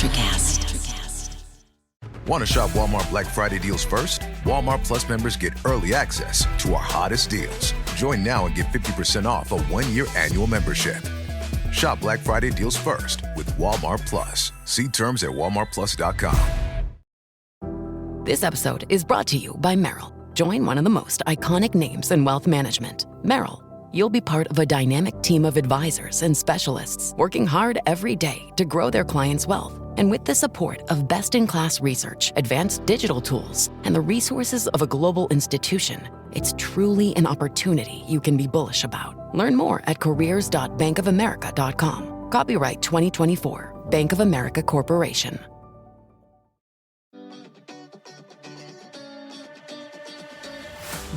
Electricast. Want to shop Walmart Black Friday deals first? Walmart Plus members get early access to our hottest deals. Join now and get 50% off a one-year annual membership. Shop Black Friday deals first with Walmart Plus. See terms at walmartplus.com. This episode is brought to you by Merrill. Join one of the most iconic names in wealth management, Merrill. You'll be part of a dynamic team of advisors and specialists working hard every day to grow their clients' wealth. And with the support of best-in-class research, advanced digital tools, and the resources of a global institution, it's truly an opportunity you can be bullish about. Learn more at careers.bankofamerica.com. Copyright 2024, Bank of America Corporation.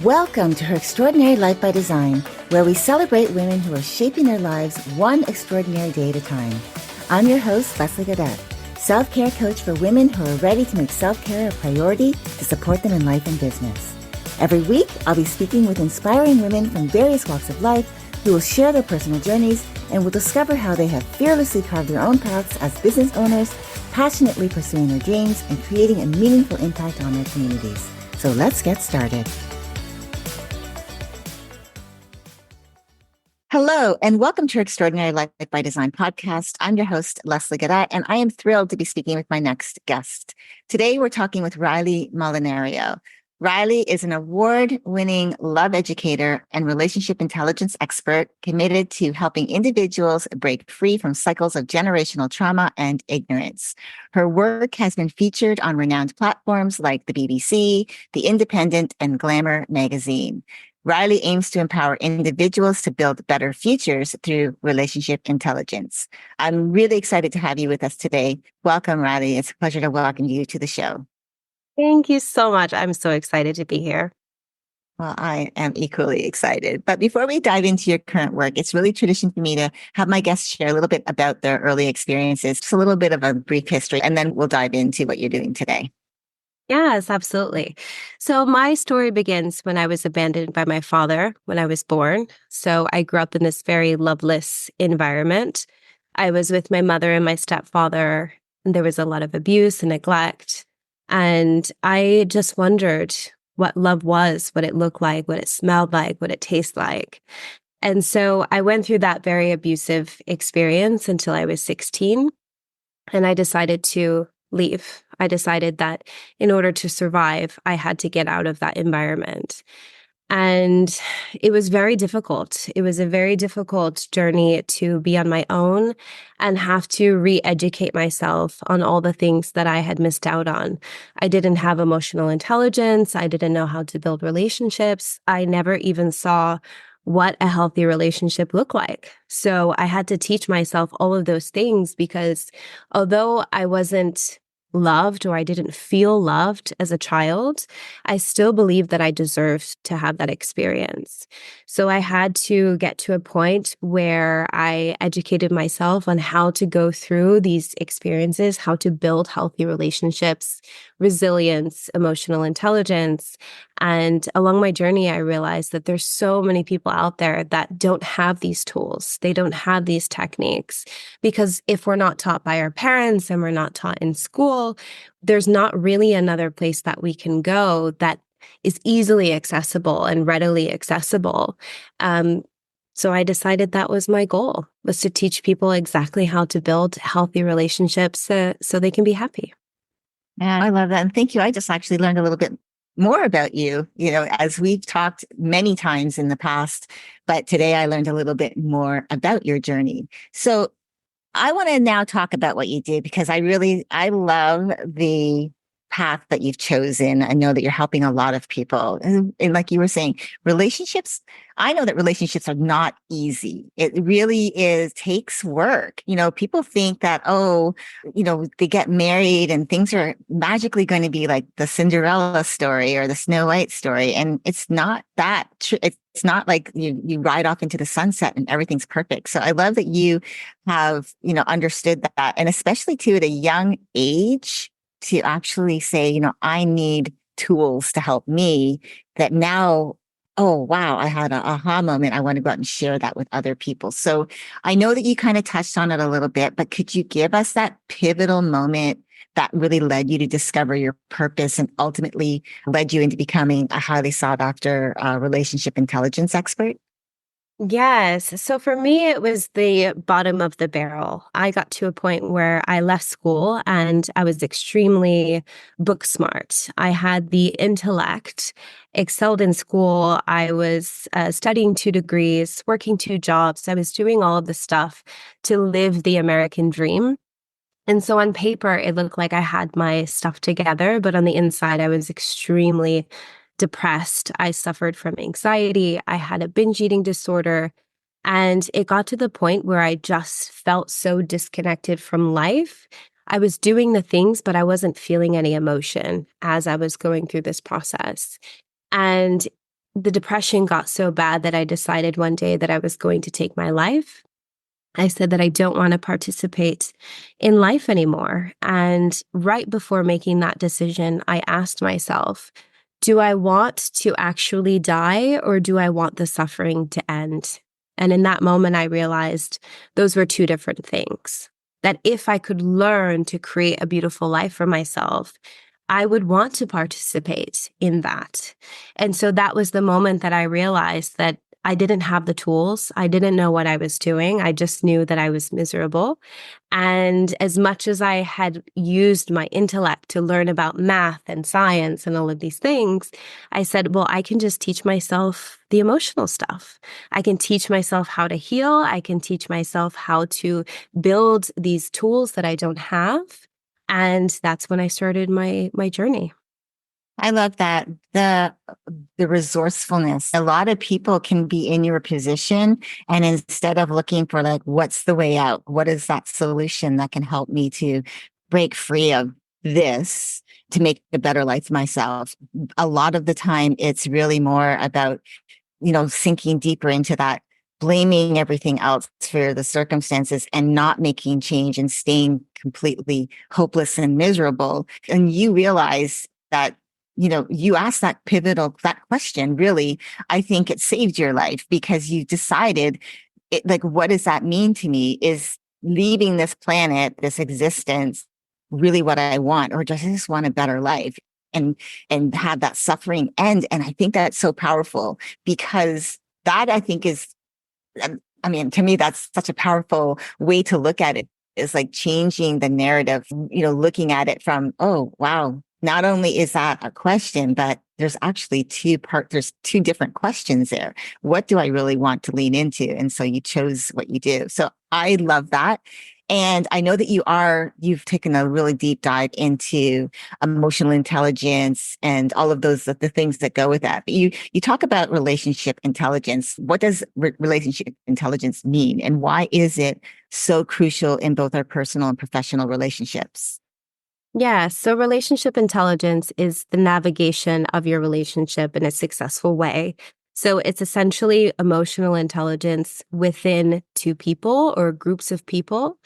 Welcome to Her Extraordinary Life by Design, where we celebrate women who are shaping their lives one extraordinary day at a time. I'm your host, Railey Gaudet, self-care coach for women who are ready to make self-care a priority to support them in life and business. Every week, I'll be speaking with inspiring women from various walks of life who will share their personal journeys and will discover how they have fearlessly carved their own paths as business owners, passionately pursuing their dreams and creating a meaningful impact on their communities. So let's get started. Hello, and welcome to Her Extraordinary Life by Design podcast. I'm your host, Railey Gaudet, and I am thrilled to be speaking with my next guest. Today, we're talking with Railey Molinario. Railey is an award-winning love educator and relationship intelligence expert committed to helping individuals break free from cycles of generational trauma and ignorance. Her work has been featured on renowned platforms like the BBC, The Independent, and Glamour magazine. Railey aims to empower individuals to build better futures through relationship intelligence. I'm really excited to have you with us today. Welcome, Railey. It's a pleasure to welcome you to the show. Thank you so much. I'm so excited to be here. Well, I am equally excited. But before we dive into your current work, it's really tradition for me to have my guests share a little bit about their early experiences, just a little bit of a brief history, and then we'll dive into what you're doing today. Yes, absolutely. So my story begins when I was abandoned by my father when I was born. So I grew up in this very loveless environment. I was with my mother and my stepfather, and there was a lot of abuse and neglect. And I just wondered what love was, what it looked like, what it smelled like, what it tasted like. And so I went through that very abusive experience until I was 16. And I decided to leave. I decided that in order to survive, I had to get out of that environment. And it was very difficult. It was a very difficult journey to be on my own and have to re-educate myself on all the things that I had missed out on. I didn't have emotional intelligence. I didn't know how to build relationships. I never even saw what a healthy relationship looked like. So I had to teach myself all of those things because although I wasn't loved or I didn't feel loved as a child, I still believed that I deserved to have that experience. So I had to get to a point where I educated myself on how to go through these experiences, how to build healthy relationships, resilience, emotional intelligence. And along my journey, I realized that there's so many people out there that don't have these tools. They don't have these techniques because if we're not taught by our parents and we're not taught in school, there's not really another place that we can go that is easily accessible and readily accessible. So I decided that was my goal, was to teach people exactly how to build healthy relationships so they can be happy. Yeah, I love that. And thank you. I just actually learned a little bit more about you, as we've talked many times in the past, but today I learned a little bit more about your journey. So I want to now talk about what you did because I love the path that you've chosen. I know that you're helping a lot of people. And like you were saying, I know that relationships are not easy. It really takes work. People think that, they get married and things are magically going to be like the Cinderella story or the Snow White story. And it's not that true. It's not like you ride off into the sunset and everything's perfect. So I love that you have, understood that. And especially too at a young age, to actually say, I need tools to help me that now Oh, wow. I had an aha moment. I want to go out and share that with other people. So I know that you kind of touched on it a little bit, but could you give us that pivotal moment that really led you to discover your purpose and ultimately led you into becoming a highly sought after relationship intelligence expert? Yes. So for me, it was the bottom of the barrel. I got to a point where I left school and I was extremely book smart. I had the intellect, excelled in school. I was studying 2 degrees, working 2 jobs. I was doing all of the stuff to live the American dream. And so on paper, it looked like I had my stuff together, but on the inside, I was extremely depressed. I suffered from anxiety. I had a binge eating disorder. And it got to the point where I just felt so disconnected from life. I was doing the things, but I wasn't feeling any emotion as I was going through this process. And the depression got so bad that I decided one day that I was going to take my life. I said that I don't want to participate in life anymore. And right before making that decision, I asked myself, do I want to actually die or do I want the suffering to end? And in that moment, I realized those were two different things. That if I could learn to create a beautiful life for myself, I would want to participate in that. And so that was the moment that I realized that I didn't have the tools. I didn't know what I was doing. I just knew that I was miserable. And as much as I had used my intellect to learn about math and science and all of these things, I said, well, I can just teach myself the emotional stuff. I can teach myself how to heal. I can teach myself how to build these tools that I don't have. And that's when I started my journey. I love that. The resourcefulness. A lot of people can be in your position and instead of looking for like what's the way out? What is that solution that can help me to break free of this to make a better life myself? A lot of the time it's really more about, sinking deeper into that, blaming everything else for the circumstances and not making change and staying completely hopeless and miserable. And you realize that you asked that question, really, I think it saved your life because you decided like, what does that mean to me? Is leaving this planet, this existence, really what I want, or does I just want a better life? And have that suffering end. And I think that's so powerful because that I think is, I mean, to me, that's such a powerful way to look at it. Is like changing the narrative, looking at it from, oh, wow, not only is that a question, but there's two different questions there. What do I really want to lean into? And so you chose what you do. So I love that. And I know that you've taken a really deep dive into emotional intelligence and all of the things that go with that. But you talk about relationship intelligence. What does relationship intelligence mean? And why is it so crucial in both our personal and professional relationships? Yeah, so relationship intelligence is the navigation of your relationship in a successful way. So it's essentially emotional intelligence within two people or groups of people.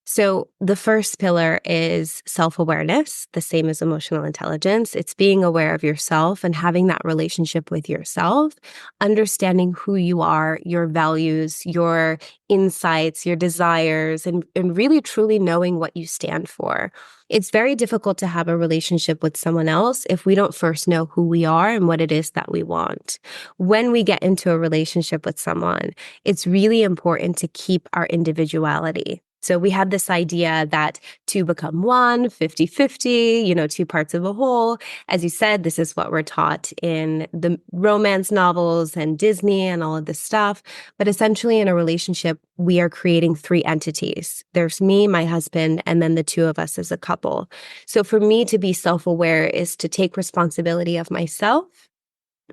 So the first pillar is self-awareness, the same as emotional intelligence. It's being aware of yourself and having that relationship with yourself, understanding who you are, your values, your insights, your desires, and really truly knowing what you stand for. It's very difficult to have a relationship with someone else if we don't first know who we are and what it is that we want. When we get into a relationship with someone, it's really important to keep our individuality. So we have this idea that two become one, 50-50, two parts of a whole. As you said, this is what we're taught in the romance novels and Disney and all of this stuff. But essentially in a relationship, we are creating three entities. There's me, my husband, and then the two of us as a couple. So for me to be self-aware is to take responsibility of myself,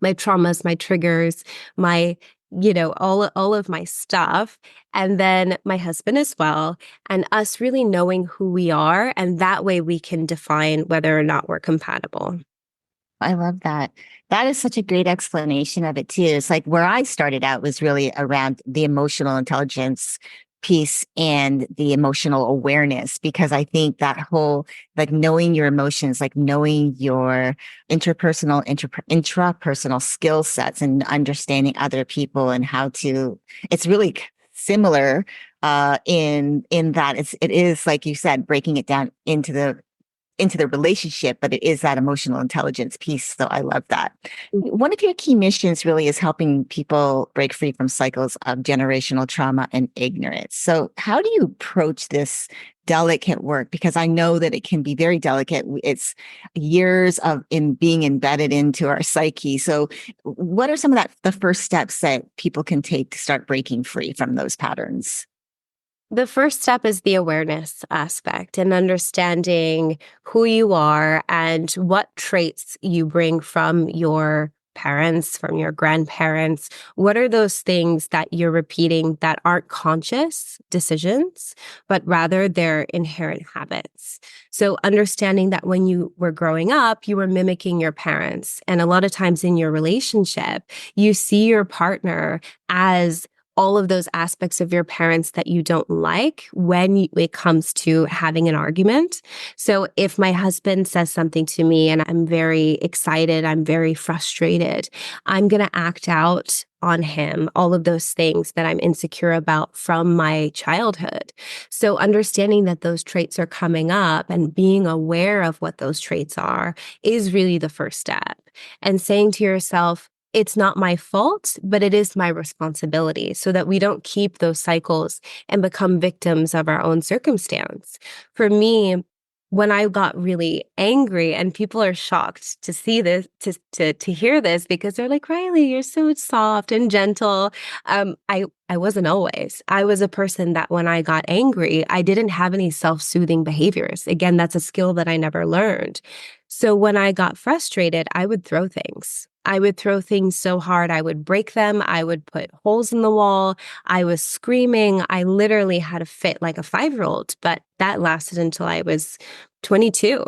my traumas, my triggers, my all of my stuff, and then my husband as well, and us really knowing who we are, and that way we can define whether or not we're compatible. I love that. That is such a great explanation of it too. It's like where I started out was really around the emotional intelligence piece and the emotional awareness, because I think that whole, like knowing your emotions, like knowing your intrapersonal skill sets and understanding other people and how to, it's really similar in that it is, like you said, breaking it down into the relationship, but it is that emotional intelligence piece. So I love that. One of your key missions really is helping people break free from cycles of generational trauma and ignorance. So how do you approach this delicate work? Because I know that it can be very delicate. It's years of in being embedded into our psyche. So what are some of the first steps that people can take to start breaking free from those patterns? The first step is the awareness aspect and understanding who you are and what traits you bring from your parents, from your grandparents. What are those things that you're repeating that aren't conscious decisions, but rather they're inherent habits? So understanding that when you were growing up, you were mimicking your parents. And a lot of times in your relationship, you see your partner as all of those aspects of your parents that you don't like when it comes to having an argument. So if my husband says something to me and I'm very excited, I'm very frustrated, I'm going to act out on him all of those things that I'm insecure about from my childhood. So understanding that those traits are coming up and being aware of what those traits are is really the first step. And saying to yourself, it's not my fault, but it is my responsibility, so that we don't keep those cycles and become victims of our own circumstance. For me, when I got really angry, and people are shocked to see this, to hear this, because they're like, Riley, you're so soft and gentle. I wasn't always. I was a person that when I got angry, I didn't have any self-soothing behaviors. Again, that's a skill that I never learned. So when I got frustrated, I would throw things. I would throw things so hard, I would break them. I would put holes in the wall. I was screaming. I literally had a fit like a 5-year-old, but that lasted until I was 22.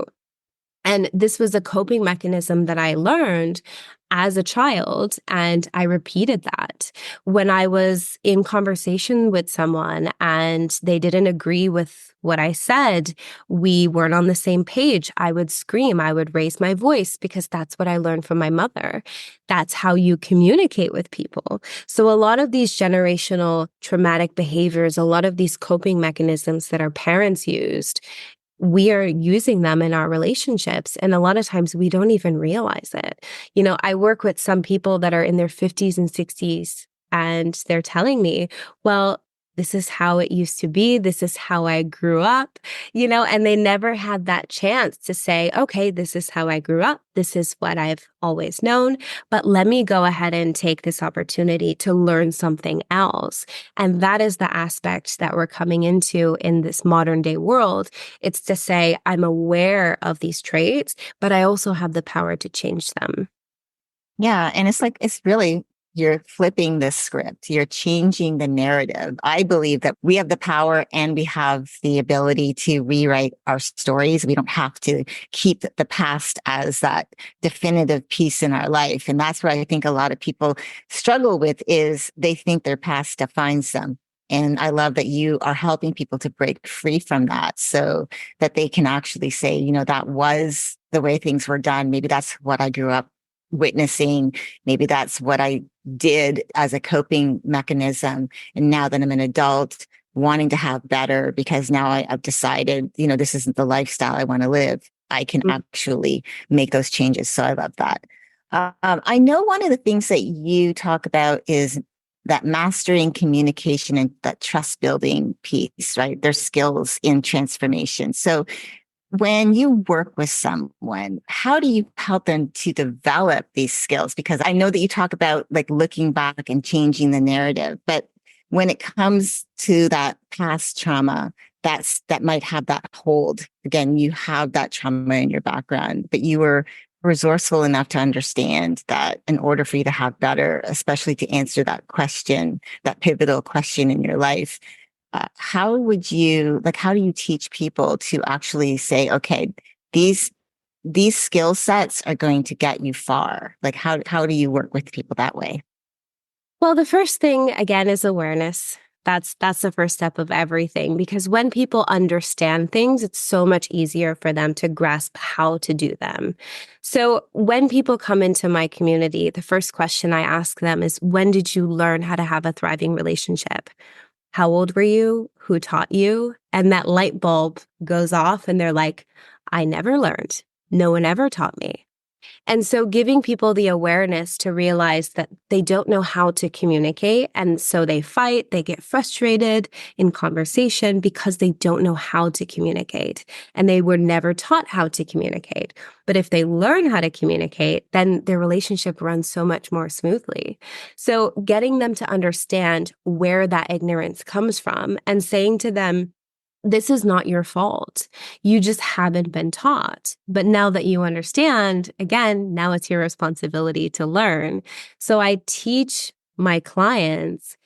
And this was a coping mechanism that I learned as a child, and I repeated that. When I was in conversation with someone and they didn't agree with what I said, we weren't on the same page, I would scream, I would raise my voice, because that's what I learned from my mother. That's how you communicate with people. So a lot of these generational traumatic behaviors, a lot of these coping mechanisms that our parents used, we are using them in our relationships. And a lot of times we don't even realize it. I work with some people that are in their 50s and 60s, and they're telling me, well, this is how it used to be. This is how I grew up, and they never had that chance to say, okay, this is how I grew up. This is what I've always known, but let me go ahead and take this opportunity to learn something else. And that is the aspect that we're coming into in this modern day world. It's to say, I'm aware of these traits, but I also have the power to change them. Yeah. And it's really, you're flipping the script. You're changing the narrative. I believe that we have the power and we have the ability to rewrite our stories. We don't have to keep the past as that definitive piece in our life. And that's what I think a lot of people struggle with, is they think their past defines them. And I love that you are helping people to break free from that, so that they can actually say, that was the way things were done. Maybe that's what I grew up witnessing. Maybe that's what I did as a coping mechanism. And now that I'm an adult, wanting to have better, because now I've decided, this isn't the lifestyle I want to live, I can actually make those changes. So I love that. I know one of the things that you talk about is that mastering communication and that trust building piece, right? Their skills in transformation. So when you work with someone, how do you help them to develop these skills? Because I know that you talk about like looking back and changing the narrative, but when it comes to that past trauma, that might have that hold. Again, you have that trauma in your background, but you were resourceful enough to understand that in order for you to have better, especially to answer that question, that pivotal question in your life, how do you teach people to actually say, okay, these skill sets are going to get you far? Like, how do you work with people that way? Well, the first thing, again, is awareness. That's the first step of everything, because when people understand things, it's so much easier for them to grasp how to do them. So when people come into my community, the first question I ask them is, when did you learn how to have a thriving relationship? How old were you? Who taught you? And that light bulb goes off and they're like, I never learned. No one ever taught me. And so giving people the awareness to realize that they don't know how to communicate. And so they fight, they get frustrated in conversation because they don't know how to communicate. And they were never taught how to communicate. But if they learn how to communicate, then their relationship runs so much more smoothly. So getting them to understand where that ignorance comes from and saying to them, this is not your fault. You just haven't been taught. But now that you understand, again, now it's your responsibility to learn. So I teach my clients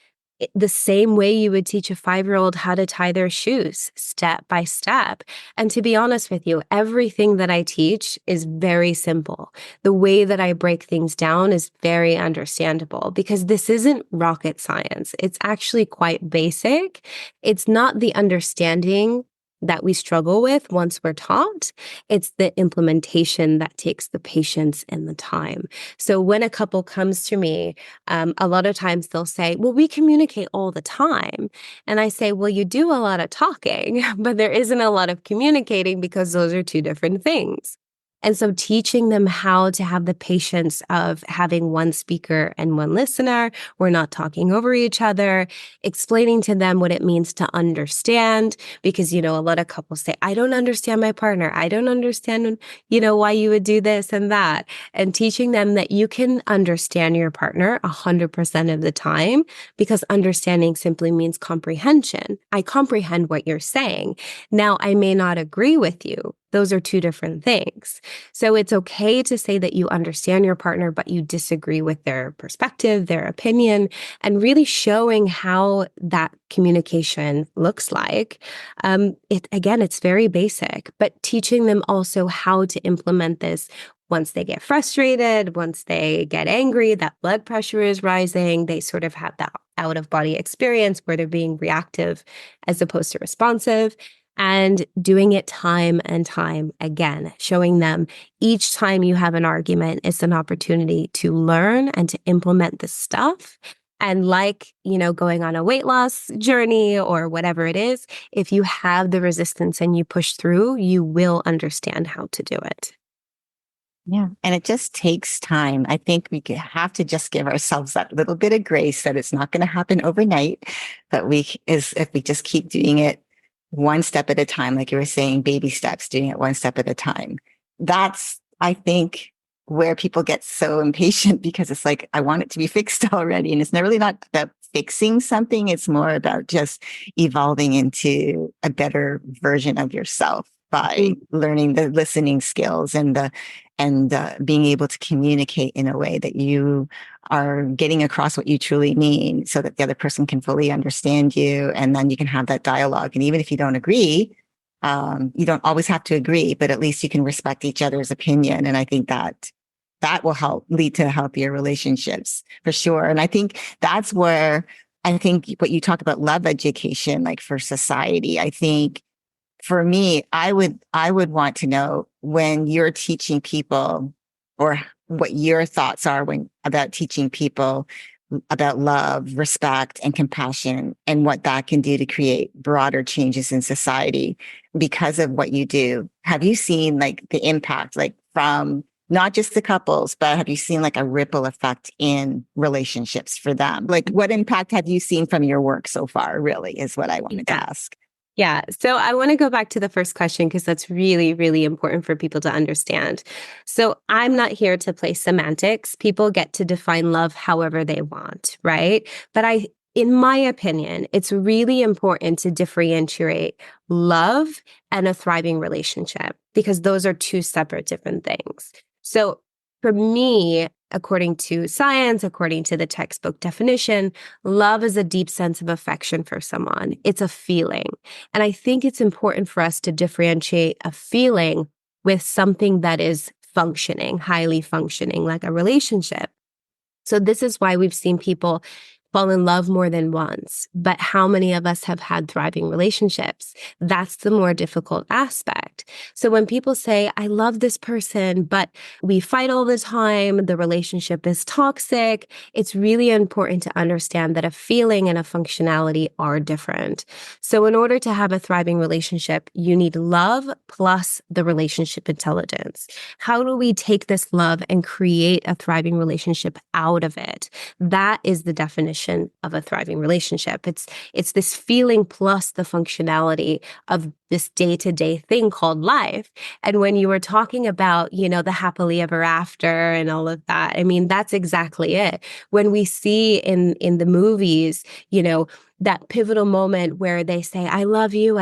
the same way you would teach a 5-year-old how to tie their shoes, step by step. And to be honest with you, everything that I teach is very simple. The way that I break things down is very understandable because this isn't rocket science. It's actually quite basic. It's not the understanding that we struggle with once we're taught. It's the implementation that takes the patience and the time. So when a couple comes to me, a lot of times they'll say, well, we communicate all the time. And I say, well, you do a lot of talking, but there isn't a lot of communicating because those are two different things. And so teaching them how to have the patience of having one speaker and one listener, we're not talking over each other, explaining to them what it means to understand, because, a lot of couples say, I don't understand my partner. I don't understand, why you would do this and that. And teaching them that you can understand your partner 100% of the time, because understanding simply means comprehension. I comprehend what you're saying. Now, I may not agree with you. Those are two different things. So it's okay to say that you understand your partner, but you disagree with their perspective, their opinion, and really showing how that communication looks like. It's very basic, but teaching them also how to implement this once they get frustrated, once they get angry, that blood pressure is rising, they sort of have that out-of-body experience where they're being reactive as opposed to responsive. And doing it time and time again, showing them each time you have an argument, it's an opportunity to learn and to implement this stuff. And going on a weight loss journey or whatever it is, if you have the resistance and you push through, you will understand how to do it. Yeah. And it just takes time. I think we have to just give ourselves that little bit of grace that it's not going to happen overnight, but if we just keep doing it one step at a time, like you were saying, baby steps, doing it one step at a time. That's, I think, where people get so impatient because it's like, I want it to be fixed already. And it's really not about fixing something. It's more about just evolving into a better version of yourself by learning the listening skills and being able to communicate in a way that you are getting across what you truly mean so that the other person can fully understand you. And then you can have that dialogue. And even if you don't agree, you don't always have to agree, but at least you can respect each other's opinion. And I think that will lead to healthier relationships for sure. And I think that's where I think what you talk about love education, like for society, I think for me, I would want to know when you're teaching people or what your thoughts are about teaching people about love, respect, and compassion and what that can do to create broader changes in society because of what you do. Have you seen the impact from not just the couples, but have you seen a ripple effect in relationships for them? What impact have you seen from your work so far, really, is what I wanted to ask. Yeah. So I want to go back to the first question because that's really, really important for people to understand. So I'm not here to play semantics. People get to define love however they want, right? But in my opinion, it's really important to differentiate love and a thriving relationship because those are two separate different things. So for me, according to science, according to the textbook definition, love is a deep sense of affection for someone. It's a feeling. And I think it's important for us to differentiate a feeling with something that is functioning, highly functioning, like a relationship. So this is why we've seen people fall in love more than once, but how many of us have had thriving relationships? That's the more difficult aspect. So when people say, I love this person, but we fight all the time, the relationship is toxic, it's really important to understand that a feeling and a functionality are different. So in order to have a thriving relationship, you need love plus the relationship intelligence. How do we take this love and create a thriving relationship out of it? That is the definition of a thriving relationship. It's this feeling plus the functionality of this day-to-day thing called life. And when you were talking about, the happily ever after and all of that, I mean, that's exactly it. When we see in the movies, that pivotal moment where they say, I love you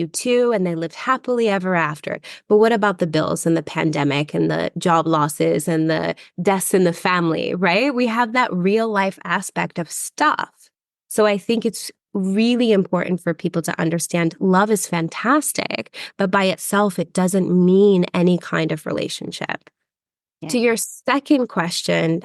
too, and they lived happily ever after. But what about the bills and the pandemic and the job losses and the deaths in the family, right? We have that real life aspect of stuff. So I think it's really important for people to understand love is fantastic, but by itself, it doesn't mean any kind of relationship. Yeah. To your second question,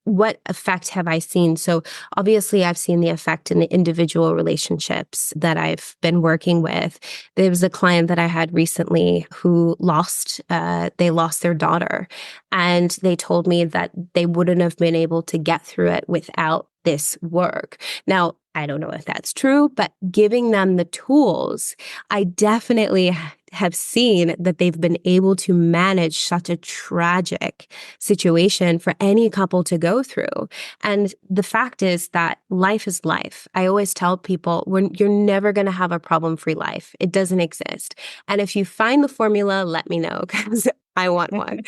what effect have I seen? So obviously I've seen the effect in the individual relationships that I've been working with. There was a client that I had recently who they lost their daughter, and they told me that they wouldn't have been able to get through it without this work. Now, I don't know if that's true, but giving them the tools, I definitely have seen that they've been able to manage such a tragic situation for any couple to go through. And the fact is that life is life. I always tell people you're never going to have a problem-free life. It doesn't exist. And if you find the formula, let me know because I want one.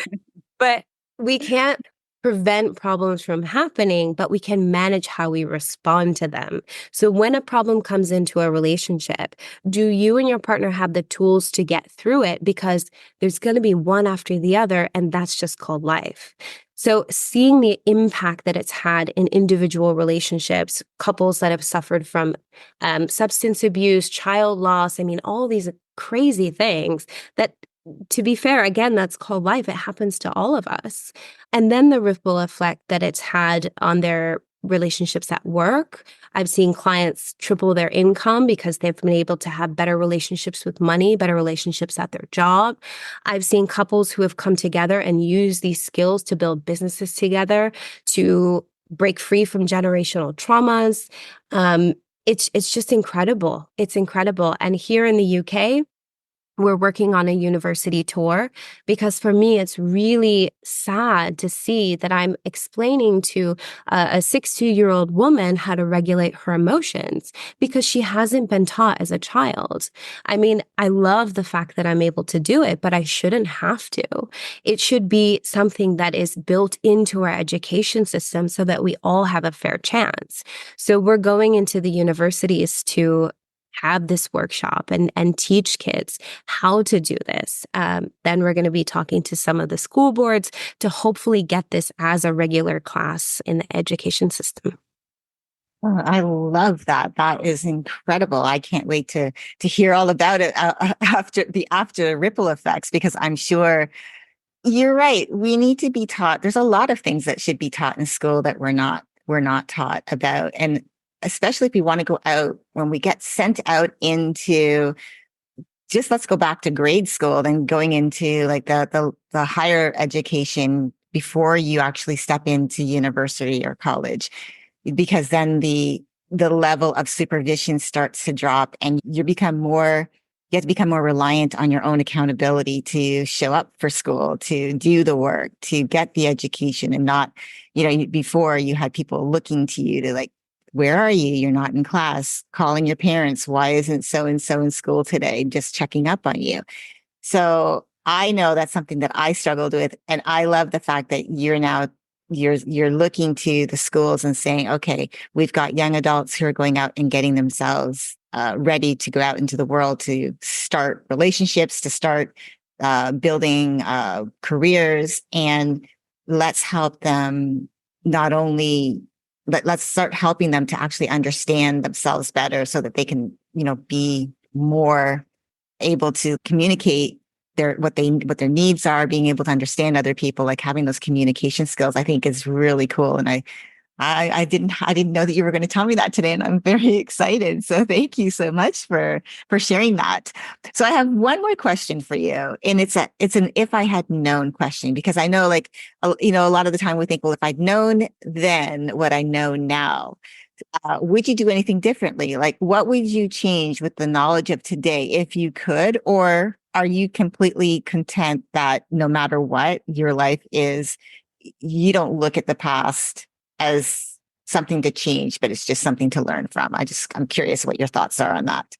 But we can't prevent problems from happening, but we can manage how we respond to them. So when a problem comes into a relationship, do you and your partner have the tools to get through it? Because there's going to be one after the other, and that's just called life. So seeing the impact that it's had in individual relationships, couples that have suffered from substance abuse, child loss, I mean, all these crazy things that, to be fair, again, that's called life. It happens to all of us. And then the ripple effect that it's had on their relationships at work. I've seen clients triple their income because they've been able to have better relationships with money, better relationships at their job. I've seen couples who have come together and use these skills to build businesses together, to break free from generational traumas. It's just incredible. It's incredible. And here in the UK, we're working on a university tour because for me, it's really sad to see that I'm explaining to a 62-year-old woman how to regulate her emotions because she hasn't been taught as a child. I mean, I love the fact that I'm able to do it, but I shouldn't have to. It should be something that is built into our education system so that we all have a fair chance. So we're going into the universities to have this workshop and teach kids how to do this. Then we're going to be talking to some of the school boards to hopefully get this as a regular class in the education system. Oh, I love that. That is incredible. I can't wait to hear all about it after ripple effects, because I'm sure you're right. We need to be taught. There's a lot of things that should be taught in school that we're not taught about. And especially if we want to go out, when we get sent out into, just let's go back to grade school, then going into like the higher education before you actually step into university or college, because then the level of supervision starts to drop and you have to become more reliant on your own accountability to show up for school, to do the work, to get the education, and not, before you had people looking to you to like, where are you? You're not in class. Calling your parents. Why isn't so-and-so in school today? Just checking up on you. So I know that's something that I struggled with. And I love the fact that you're looking to the schools and saying, okay, we've got young adults who are going out and getting themselves ready to go out into the world, to start relationships, to start building careers. And let's help them let's start helping them to actually understand themselves better so that they can, be more able to communicate what their needs are, being able to understand other people, like having those communication skills, I think is really cool. And I didn't know that you were going to tell me that today, and I'm very excited. So thank you so much for sharing that. So I have one more question for you, and it's an if I had known question, because I know, like, a lot of the time we think, well, if I'd known then what I know now, would you do anything differently? Like, what would you change with the knowledge of today if you could? Or are you completely content that no matter what your life is, you don't look at the past as something to change, but it's just something to learn from? I'm curious what your thoughts are on that.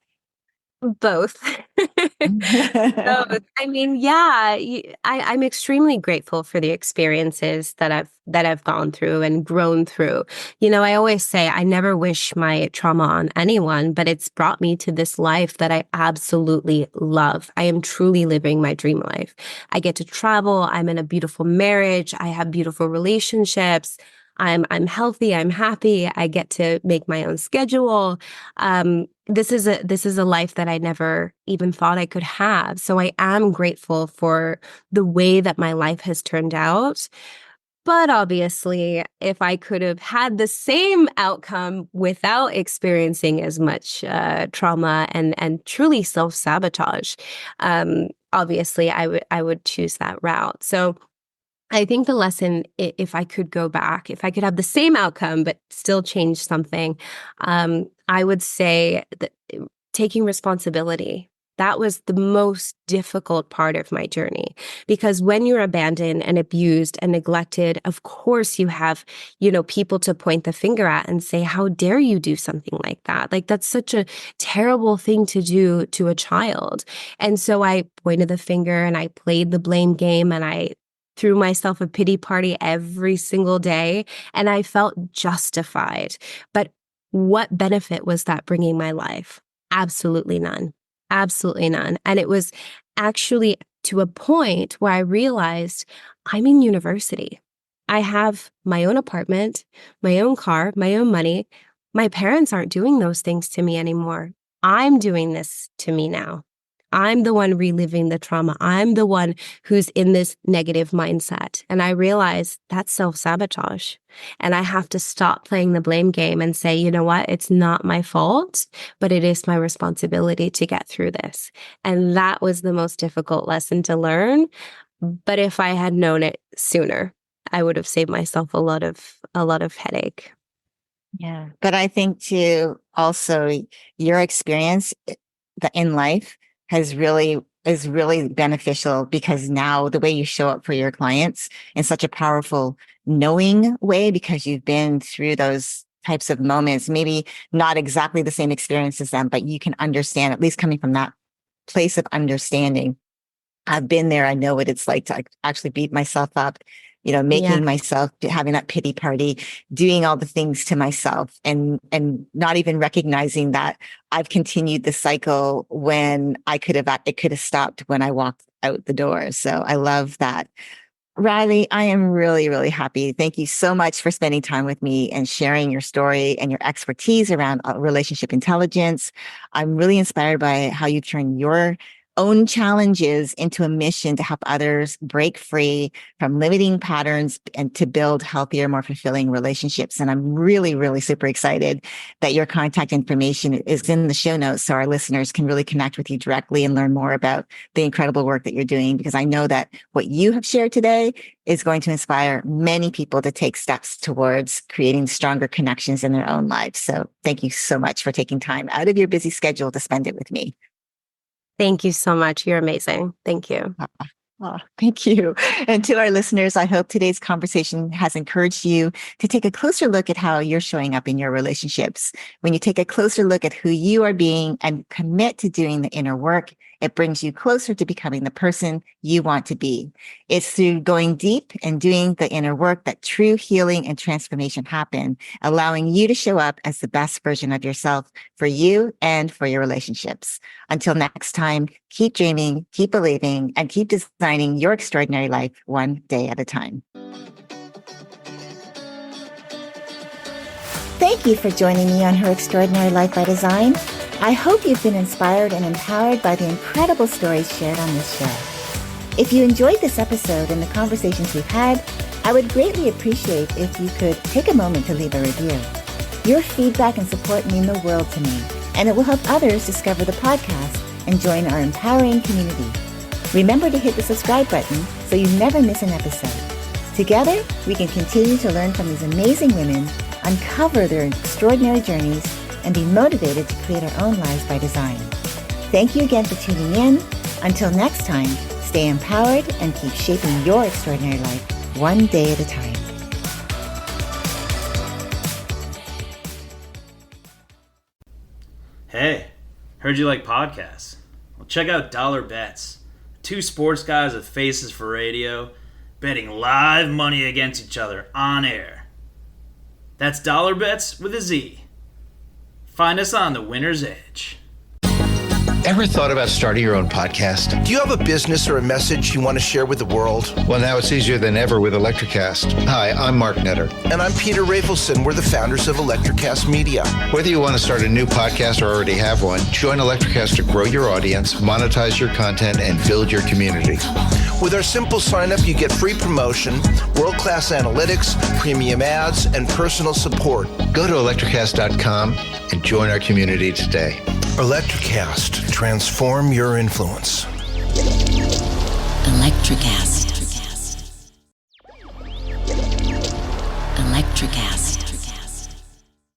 Both. Both. I mean, yeah, I'm extremely grateful for the experiences that I've gone through and grown through. I always say I never wish my trauma on anyone, but it's brought me to this life that I absolutely love. I am truly living my dream life. I get to travel. I'm in a beautiful marriage. I have beautiful relationships. I'm healthy. I'm happy. I get to make my own schedule. This is a life that I never even thought I could have. So I am grateful for the way that my life has turned out. But obviously, if I could have had the same outcome without experiencing as much trauma and truly self-sabotage, obviously I would choose that route. So I think the lesson, if I could go back, if I could have the same outcome but still change something, I would say that taking responsibility. That was the most difficult part of my journey, because when you're abandoned and abused and neglected, of course you have, people to point the finger at and say, how dare you do something like that? Like, that's such a terrible thing to do to a child. And so I pointed the finger and I played the blame game, and I threw myself a pity party every single day, and I felt justified. But what benefit was that bringing my life? Absolutely none. Absolutely none. And it was actually to a point where I realized I'm in university. I have my own apartment, my own car, my own money. My parents aren't doing those things to me anymore. I'm doing this to me now. I'm the one reliving the trauma. I'm the one who's in this negative mindset. And I realize that's self-sabotage. And I have to stop playing the blame game and say, you know what? It's not my fault, but it is my responsibility to get through this. And that was the most difficult lesson to learn. But if I had known it sooner, I would have saved myself a lot of headache. Yeah. But I think too, also your experience in life is really beneficial, because now the way you show up for your clients in such a powerful, knowing way, because you've been through those types of moments, maybe not exactly the same experience as them, but you can understand, at least coming from that place of understanding. I've been there. I know what it's like to actually beat myself up, making myself, having that pity party, doing all the things to myself, and not even recognizing that I've continued the cycle when it could have stopped when I walked out the door. So I love that. Railey, I am really, really happy. Thank you so much for spending time with me and sharing your story and your expertise around relationship intelligence. I'm really inspired by how you've turned your own challenges into a mission to help others break free from limiting patterns and to build healthier, more fulfilling relationships. And I'm really, really super excited that your contact information is in the show notes, so our listeners can really connect with you directly and learn more about the incredible work that you're doing, because I know that what you have shared today is going to inspire many people to take steps towards creating stronger connections in their own lives. So thank you so much for taking time out of your busy schedule to spend it with me. Thank you so much. You're amazing. Thank you. Oh, thank you. And to our listeners, I hope today's conversation has encouraged you to take a closer look at how you're showing up in your relationships. When you take a closer look at who you are being and commit to doing the inner work, it brings you closer to becoming the person you want to be. It's through going deep and doing the inner work that true healing and transformation happen, allowing you to show up as the best version of yourself for you and for your relationships. Until next time, keep dreaming, keep believing, and keep designing your extraordinary life one day at a time. Thank you for joining me on Her Extraordinary Life by Design. I hope you've been inspired and empowered by the incredible stories shared on this show. If you enjoyed this episode and the conversations we've had, I would greatly appreciate if you could take a moment to leave a review. Your feedback and support mean the world to me, and it will help others discover the podcast and join our empowering community. Remember to hit the subscribe button so you never miss an episode. Together, we can continue to learn from these amazing women, uncover their extraordinary journeys, and be motivated to create our own lives by design. Thank you again for tuning in. Until next time, stay empowered and keep shaping your extraordinary life one day at a time. Hey, heard you like podcasts. Well, check out Dollar Bets. Two sports guys with faces for radio, betting live money against each other on air. That's Dollar Bets with a Z. Find us on the Winner's Edge. Ever thought about starting your own podcast? Do you have a business or a message you want to share with the world? Well, now it's easier than ever with Electricast. Hi, I'm Mark Netter. And I'm Peter Rafelson. We're the founders of Electricast Media. Whether you want to start a new podcast or already have one, join Electricast to grow your audience, monetize your content, and build your community. With our simple sign-up, you get free promotion, world-class analytics, premium ads, and personal support. Go to electricast.com and join our community today. Electricast. Transform your influence. Electricast. Electricast.